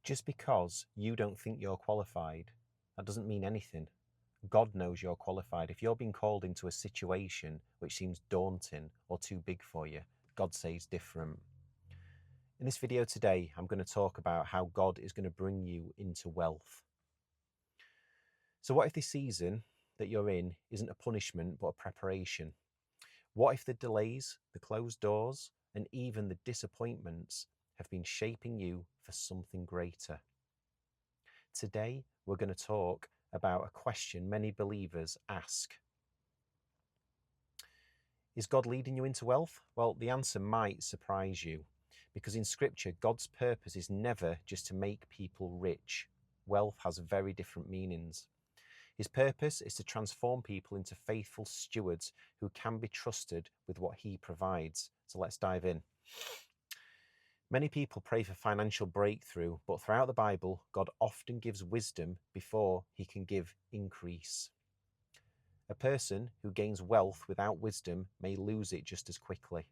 Just because you don't think you're qualified, that doesn't mean anything. God knows you're qualified. If you're being called into a situation which seems daunting or too big for you, God says different. In this video today, I'm going to talk about how God is going to bring you into wealth. So what if this season that you're in isn't a punishment but a preparation? What if the delays, the closed doors, and even the disappointments have been shaping you for something greater? Today, we're going to talk about a question many believers ask. Is God leading you into wealth? Well, the answer might surprise you, because in Scripture, God's purpose is never just to make people rich. Wealth has very different meanings. His purpose is to transform people into faithful stewards who can be trusted with what he provides. So let's dive in. Many people pray for financial breakthrough, but throughout the Bible, God often gives wisdom before he can give increase. A person who gains wealth without wisdom may lose it just as quickly.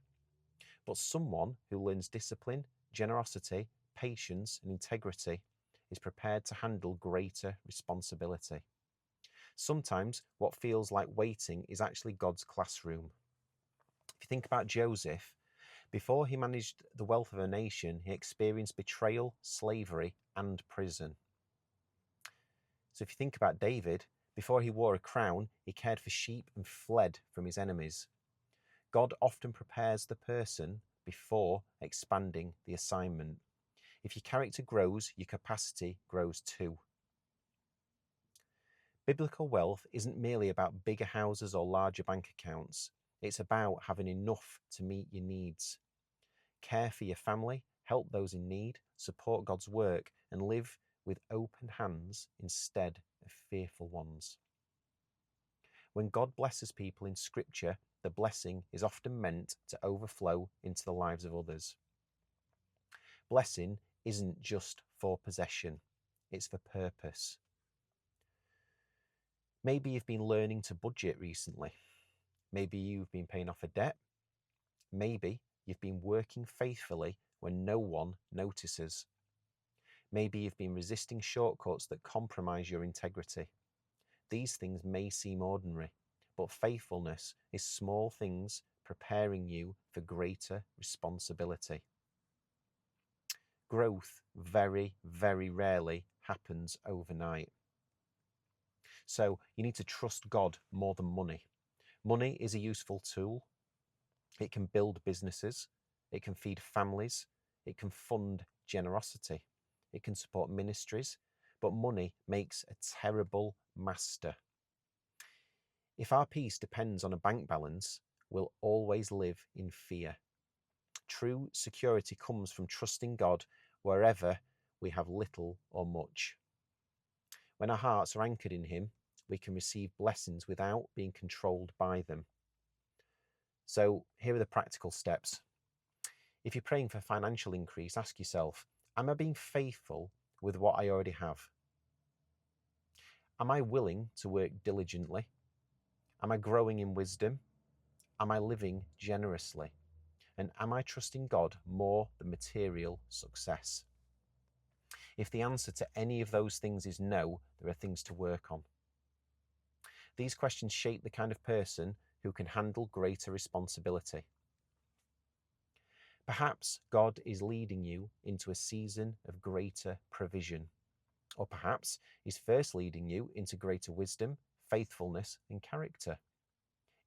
But someone who learns discipline, generosity, patience, and integrity is prepared to handle greater responsibility. Sometimes what feels like waiting is actually God's classroom. If you think about Joseph, before he managed the wealth of a nation, he experienced betrayal, slavery, and prison. So if you think about David, before he wore a crown, he cared for sheep and fled from his enemies. God often prepares the person before expanding the assignment. If your character grows, your capacity grows too. Biblical wealth isn't merely about bigger houses or larger bank accounts. It's about having enough to meet your needs. Care for your family, help those in need, support God's work, and live with open hands instead of fearful ones. When God blesses people in Scripture, the blessing is often meant to overflow into the lives of others. Blessing isn't just for possession, it's for purpose. Maybe you've been learning to budget recently. Maybe you've been paying off a debt. Maybe you've been working faithfully when no one notices. Maybe you've been resisting shortcuts that compromise your integrity. These things may seem ordinary, but faithfulness is small things preparing you for greater responsibility. Growth very, very rarely happens overnight. So you need to trust God more than money. Money is a useful tool. It can build businesses. It can feed families. It can fund generosity. It can support ministries. But money makes a terrible master. If our peace depends on a bank balance, we'll always live in fear. True security comes from trusting God wherever we have little or much. When our hearts are anchored in Him, we can receive blessings without being controlled by them. So here are the practical steps. If you're praying for financial increase, ask yourself, am I being faithful with what I already have? Am I willing to work diligently? Am I growing in wisdom? Am I living generously? And am I trusting God more than material success? If the answer to any of those things is no, there are things to work on. These questions shape the kind of person who can handle greater responsibility. Perhaps God is leading you into a season of greater provision. Or perhaps He's first leading you into greater wisdom, faithfulness, and character.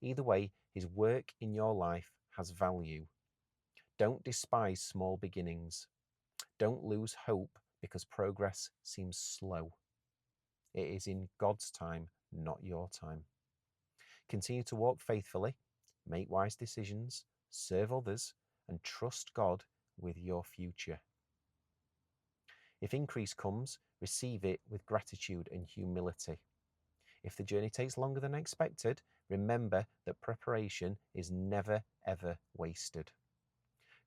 Either way, His work in your life has value. Don't despise small beginnings. Don't lose hope because progress seems slow. It is in God's time, not your time. Continue to walk faithfully, make wise decisions, serve others, and trust God with your future. If increase comes, receive it with gratitude and humility. If the journey takes longer than expected, remember that preparation is never, ever wasted.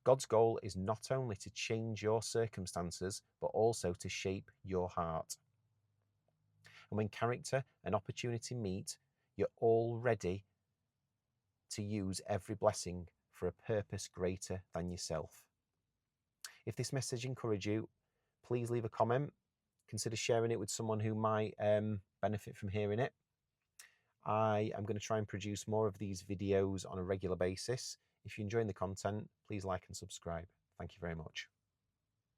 God's goal is not only to change your circumstances, but also to shape your heart. And when character and opportunity meet, you're all ready to use every blessing for a purpose greater than yourself. If this message encouraged you, please leave a comment. Consider sharing it with someone who might benefit from hearing it. I am going to try and produce more of these videos on a regular basis. If you're enjoying the content, please like and subscribe. Thank you very much.